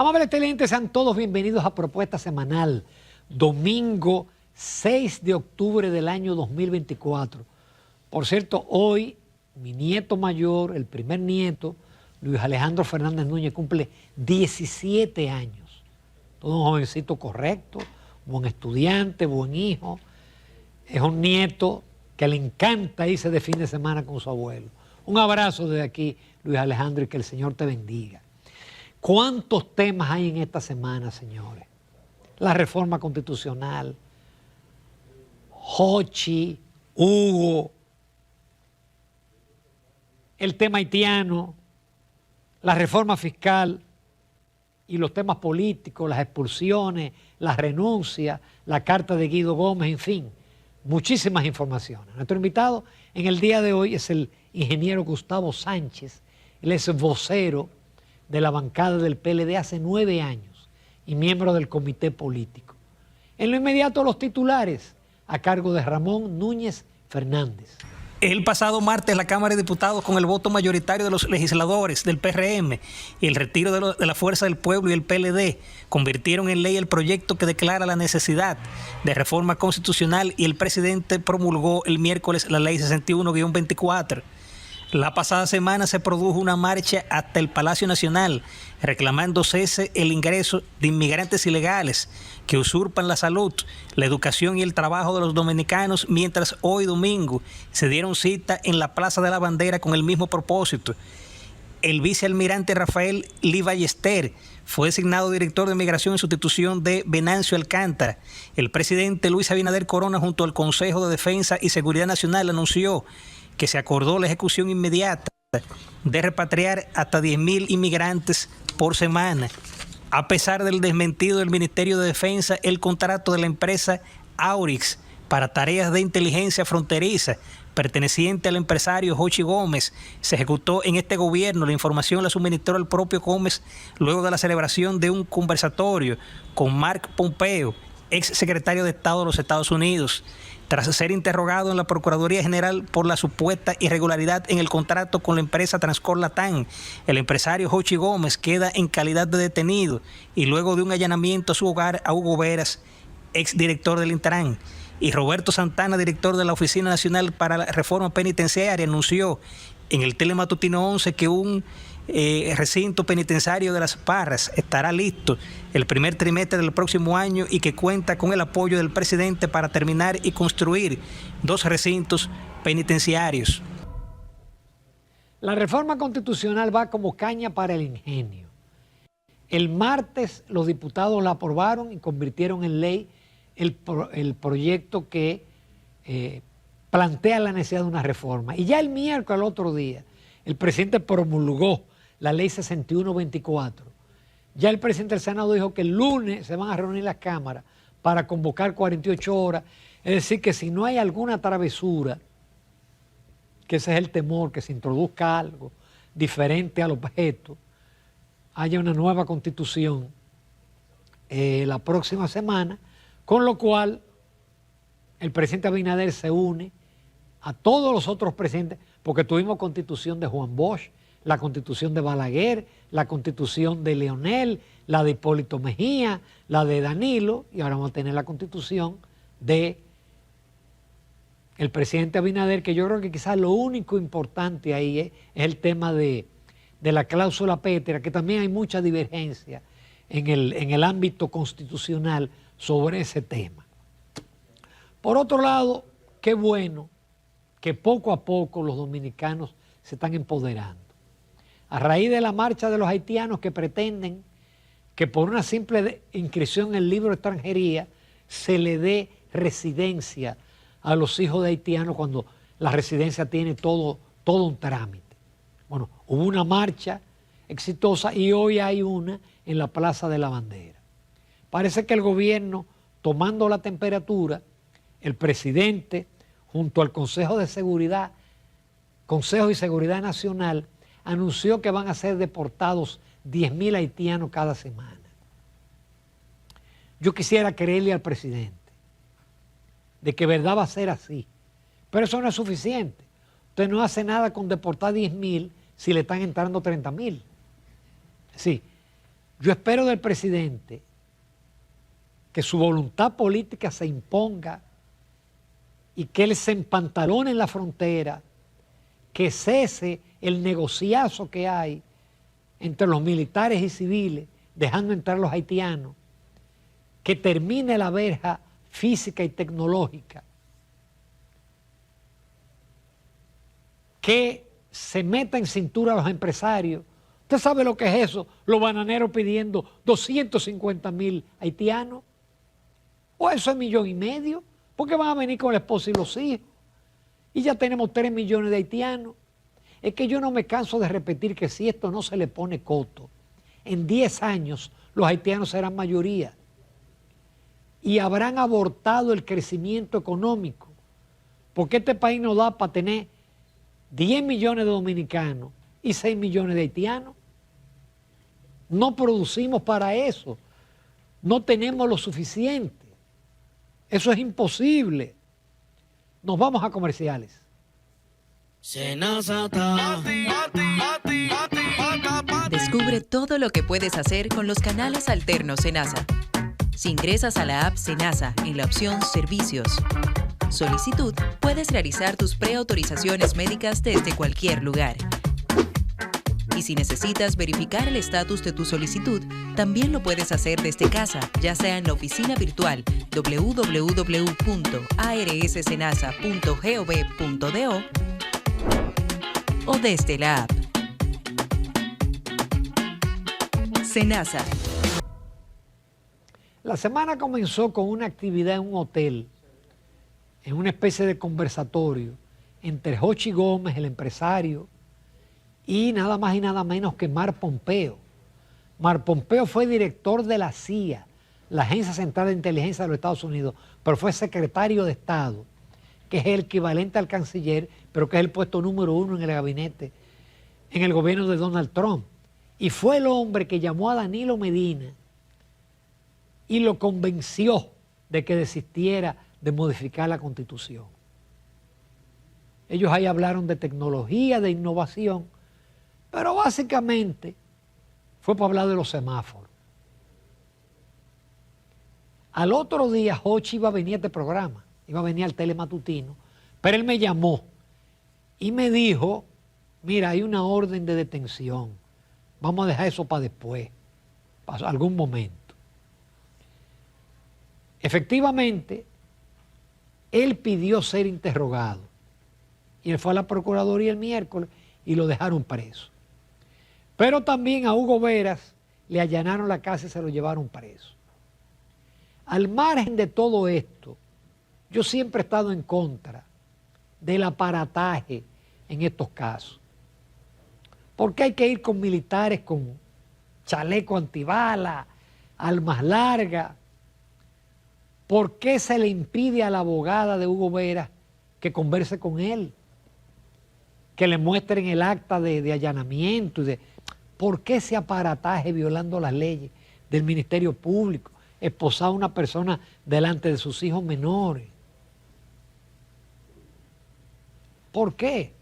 Amables televidentes, sean todos bienvenidos a Propuesta Semanal, domingo 6 de octubre del año 2024. Por cierto, hoy mi nieto mayor, el primer nieto, Luis Alejandro Fernández Núñez, cumple 17 años. Todo un jovencito correcto, buen estudiante, buen hijo. Es un nieto que le encanta irse de fin de semana con su abuelo. Un abrazo desde aquí, Luis Alejandro, y que el Señor te bendiga. ¿Cuántos temas hay en esta semana, señores? La reforma constitucional, Jochi, Hugo, el tema haitiano, la reforma fiscal y los temas políticos, las expulsiones, las renuncias, la carta de Guido Gómez, en fin, muchísimas informaciones. Nuestro invitado en el día de hoy es el ingeniero Gustavo Sánchez. Él es vocero de la bancada del PLD hace 9 años y miembro del comité político. En lo inmediato, los titulares a cargo de Ramón Núñez Fernández. El pasado martes la Cámara de Diputados, con el voto mayoritario de los legisladores del PRM y el retiro de la Fuerza del Pueblo y el PLD, convirtieron en ley el proyecto que declara la necesidad de reforma constitucional, y el presidente promulgó el miércoles la Ley 61-24. La pasada semana se produjo una marcha hasta el Palacio Nacional reclamando cese el ingreso de inmigrantes ilegales que usurpan la salud, la educación y el trabajo de los dominicanos, mientras hoy domingo se dieron cita en la Plaza de la Bandera con el mismo propósito. El vicealmirante Rafael Lee Ballester fue designado director de Migración en sustitución de Venancio Alcántara. El presidente Luis Abinader Corona, junto al Consejo de Defensa y Seguridad Nacional, anunció que se acordó la ejecución inmediata de repatriar hasta 10.000 inmigrantes por semana. A pesar del desmentido del Ministerio de Defensa, el contrato de la empresa Aurix para tareas de inteligencia fronteriza perteneciente al empresario Jochi Gómez se ejecutó en este gobierno. La información la suministró el propio Gómez luego de la celebración de un conversatorio con Mark Pompeo, ex secretario de Estado de los Estados Unidos. Tras ser interrogado en la Procuraduría General por la supuesta irregularidad en el contrato con la empresa Transcor Latam, el empresario Jochi Gómez queda en calidad de detenido, y luego de un allanamiento a su hogar a Hugo Veras, ex director del Intran, y Roberto Santana, director de la Oficina Nacional para la Reforma Penitenciaria, anunció en el Telematutino 11 que un recinto penitenciario de Las Parras estará listo el primer trimestre del próximo año y que cuenta con el apoyo del presidente para terminar y construir 2 recintos penitenciarios. La reforma constitucional va como caña para el ingenio. El martes los diputados la aprobaron y convirtieron en ley el proyecto que plantea la necesidad de una reforma. Y ya el miércoles, al otro día, el presidente promulgó la Ley 61-24. Ya el presidente del Senado dijo que el lunes se van a reunir las cámaras para convocar 48 horas. Es decir, que si no hay alguna travesura, que ese es el temor, que se introduzca algo diferente al objeto, haya una nueva constitución la próxima semana, con lo cual el presidente Abinader se une a todos los otros presidentes, porque tuvimos constitución de Juan Bosch, la constitución de Balaguer, la constitución de Leonel, la de Hipólito Mejía, la de Danilo, y ahora vamos a tener la constitución de el presidente Abinader, que yo creo que quizás lo único importante ahí es el tema de la cláusula pétrea, que también hay mucha divergencia en el ámbito constitucional sobre ese tema. Por otro lado, qué bueno que poco a poco los dominicanos se están empoderando. A raíz de la marcha de los haitianos que pretenden que por una simple inscripción en el libro de extranjería se le dé residencia a los hijos de haitianos cuando la residencia tiene todo un trámite. Bueno, hubo una marcha exitosa y hoy hay una en la Plaza de la Bandera. Parece que el gobierno, tomando la temperatura, el presidente, junto al Consejo y Seguridad Nacional, anunció que van a ser deportados 10.000 haitianos cada semana. Yo quisiera creerle al presidente de que verdad va a ser así, pero eso no es suficiente. Usted no hace nada con deportar 10.000 si le están entrando 30.000. Sí, Yo espero del presidente que su voluntad política se imponga y que él se empantalone en la frontera, que cese el negociazo que hay entre los militares y civiles, dejando entrar los haitianos, que termine la verja física y tecnológica, que se meta en cintura a los empresarios. ¿Usted sabe lo que es eso? Los bananeros pidiendo 250,000 haitianos. ¿O eso es 1,5 millones? ¿Por qué van a venir con la esposa y los hijos? Y ya tenemos 3 millones de haitianos. Es que yo no me canso de repetir que si esto no se le pone coto, en 10 años los haitianos serán mayoría y habrán abortado el crecimiento económico, porque este país no da para tener 10 millones de dominicanos y 6 millones de haitianos. No producimos para eso, no tenemos lo suficiente, eso es imposible. Nos vamos a comerciales. Descubre todo lo que puedes hacer con los canales alternos Senasa. Si ingresas a la app Senasa en la opción Servicios, Solicitud, puedes realizar tus preautorizaciones médicas desde cualquier lugar. Y si necesitas verificar el estatus de tu solicitud, también lo puedes hacer desde casa, ya sea en la oficina virtual www.arssenasa.gov.do o desde la app. Senasa. La semana comenzó con una actividad en un hotel, en una especie de conversatorio entre Jochi Gómez, el empresario, y nada más y nada menos que Mark Pompeo. Mark Pompeo fue director de la CIA, la Agencia Central de Inteligencia de los Estados Unidos, pero fue secretario de Estado, que es el equivalente al canciller, pero que es el puesto número 1 en el gabinete, en el gobierno de Donald Trump. Y fue el hombre que llamó a Danilo Medina y lo convenció de que desistiera de modificar la Constitución. Ellos ahí hablaron de tecnología, de innovación, pero básicamente fue para hablar de los semáforos. Al otro día Jochi iba a venir a este programa, iba a venir al telematutino, pero él me llamó y me dijo, mira, hay una orden de detención, vamos a dejar eso para después, para algún momento. Efectivamente, él pidió ser interrogado y él fue a la Procuraduría el miércoles y lo dejaron preso. Pero también a Hugo Veras le allanaron la casa y se lo llevaron preso. Al margen de todo esto, yo siempre he estado en contra del aparataje en estos casos. Porque hay que ir con militares con chaleco antibala, armas largas. ¿Por qué se le impide a la abogada de Hugo Veras que converse con él? Que le muestren el acta de allanamiento. ¿Por qué ese aparataje violando las leyes del Ministerio Público? Esposar a una persona delante de sus hijos menores. ¿Por qué?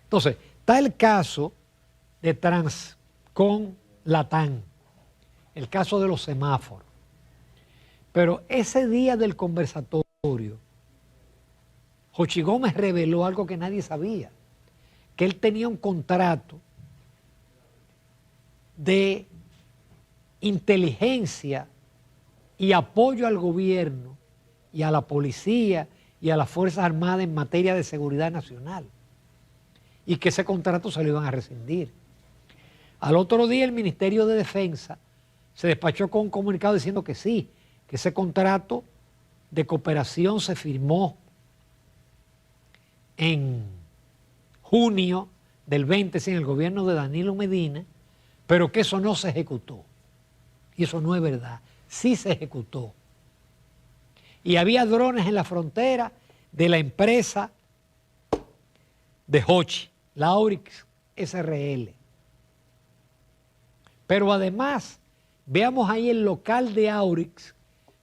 Entonces, está el caso de Transcon Latam, el caso de los semáforos. Pero ese día del conversatorio, Jochi Gómez reveló algo que nadie sabía, que él tenía un contrato de inteligencia y apoyo al gobierno y a la policía y a las Fuerzas Armadas en materia de seguridad nacional, y que ese contrato se lo iban a rescindir. Al otro día el Ministerio de Defensa se despachó con un comunicado diciendo que sí, que ese contrato de cooperación se firmó en junio del 20, en el gobierno de Danilo Medina, pero que eso no se ejecutó. Y eso no es verdad, sí se ejecutó. Y había drones en la frontera de la empresa de Jochi, la Aurix SRL. Pero además, veamos ahí el local de Aurix,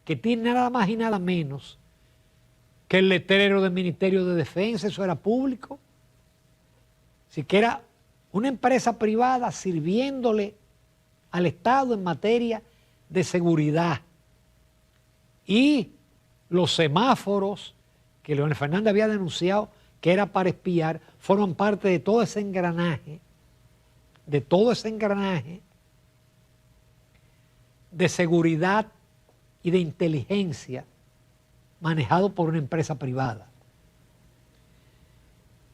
que tiene nada más y nada menos que el letrero del Ministerio de Defensa, eso era público. Así que era una empresa privada sirviéndole al Estado en materia de seguridad. Y los semáforos que Leonel Fernández había denunciado que era para espiar, forman parte de todo ese engranaje, de seguridad y de inteligencia manejado por una empresa privada.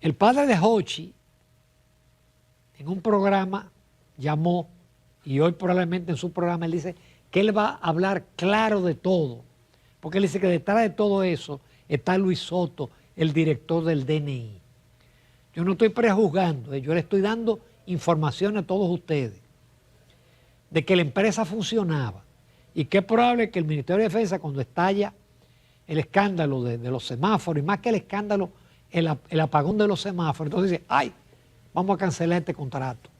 El padre de Hochi, en un programa, llamó, y hoy probablemente en su programa él dice que él va a hablar claro de todo, porque él dice que detrás de todo eso está Luis Soto, el director del DNI. Yo no estoy prejuzgando, yo le estoy dando información a todos ustedes de que la empresa funcionaba y que es probable que el Ministerio de Defensa, cuando estalla el escándalo de los semáforos, y más que el escándalo, el apagón de los semáforos, entonces dice, ay, vamos a cancelar este contrato.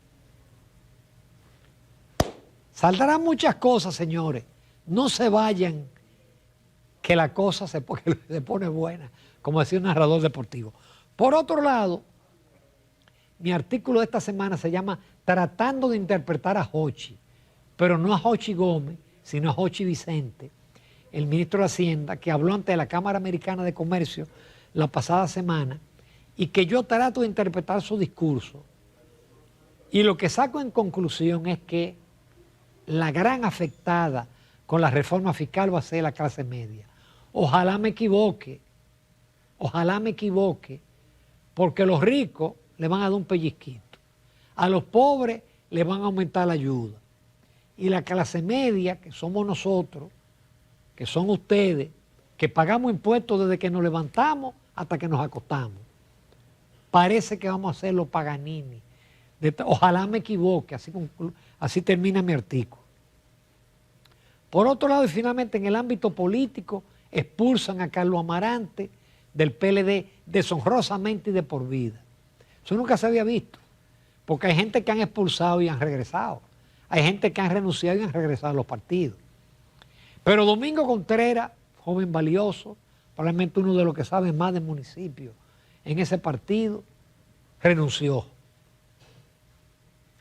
Saldrán muchas cosas, señores. No se vayan, que la cosa se pone buena, como decía un narrador deportivo. Por otro lado, mi artículo de esta semana se llama Tratando de interpretar a Hochi, pero no a Hochi Gómez, sino a Hochi Vicente, el ministro de Hacienda, que habló ante la Cámara Americana de Comercio la pasada semana, y que yo trato de interpretar su discurso. Y lo que saco en conclusión es que la gran afectada con la reforma fiscal va a ser la clase media. Ojalá me equivoque, porque los ricos le van a dar un pellizquito, a los pobres le van a aumentar la ayuda, y la clase media, que somos nosotros, que son ustedes, que pagamos impuestos desde que nos levantamos hasta que nos acostamos, parece que vamos a hacer los Paganini. Ojalá me equivoque, así termina mi artículo. Por otro lado, y finalmente en el ámbito político, expulsan a Carlos Amarante del PLD deshonrosamente y de por vida. Eso nunca se había visto, porque hay gente que han expulsado y han regresado. Hay gente que han renunciado y han regresado a los partidos. Pero Domingo Contreras, joven valioso, probablemente uno de los que sabe más del municipio en ese partido, renunció.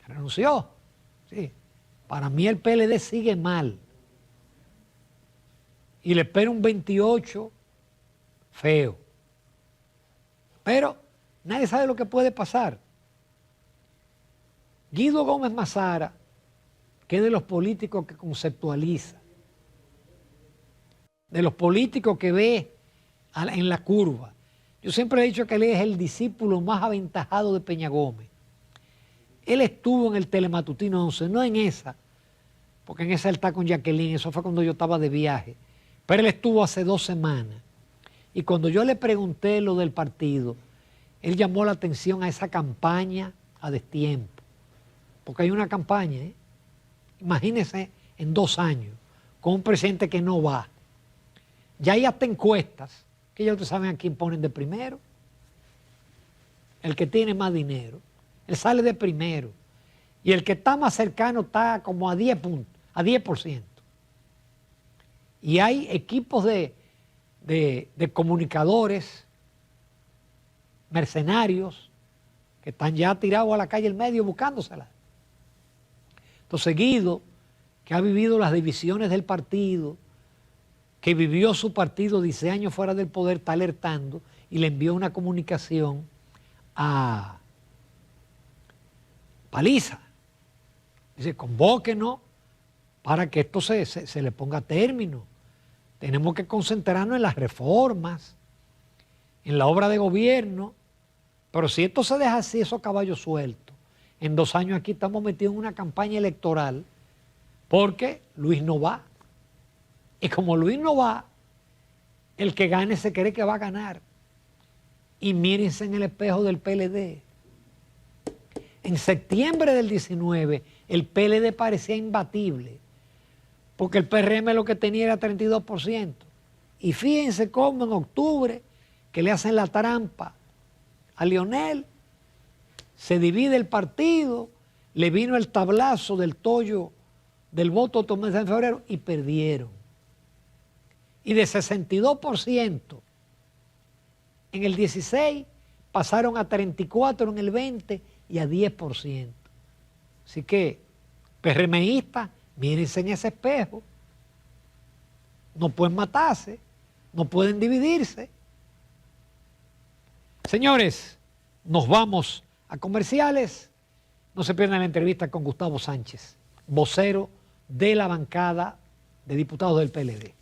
Renunció, sí. Para mí el PLD sigue mal. Y le espera un 28 feo. Pero nadie sabe lo que puede pasar. Guido Gómez Mazara, que es de los políticos que conceptualiza, de los políticos que ve en la curva. Yo siempre he dicho que él es el discípulo más aventajado de Peña Gómez. Él estuvo en el Telematutino 11, no en esa, porque en esa él está con Jacqueline, eso fue cuando yo estaba de viaje, pero él estuvo hace 2 semanas. Y cuando yo le pregunté lo del partido, él llamó la atención a esa campaña a destiempo, porque hay una campaña, imagínense en 2 años, con un presidente que no va. Ya hay hasta encuestas, que ya ustedes saben a quién ponen de primero, el que tiene más dinero. Él sale de primero. Y el que está más cercano está como a 10 puntos, a 10%. Y hay equipos de comunicadores, mercenarios, que están ya tirados a la calle el medio buscándosela. Entonces Guido, que ha vivido las divisiones del partido, que vivió su partido 10 años fuera del poder, está alertando y le envió una comunicación a Paliza. Dice, convóquenos para que esto se le ponga término. Tenemos que concentrarnos en las reformas, en la obra de gobierno, pero si esto se deja así, esos caballos sueltos, en 2 años aquí estamos metidos en una campaña electoral porque Luis no va. Y como Luis no va, el que gane se cree que va a ganar. Y mírense en el espejo del PLD. En septiembre del 19, el PLD parecía imbatible, porque el PRM lo que tenía era 32%. Y fíjense cómo en octubre, que le hacen la trampa a Leonel, se divide el partido, le vino el tablazo del tollo del voto tomado en febrero y perdieron. Y de 62% en el 16 pasaron a 34% en el 20 y a 10%. Así que PRMistas, mírense en ese espejo. No pueden matarse, no pueden dividirse. Señores, nos vamos a comerciales. No se pierdan la entrevista con Gustavo Sánchez, vocero de la bancada de diputados del PLD.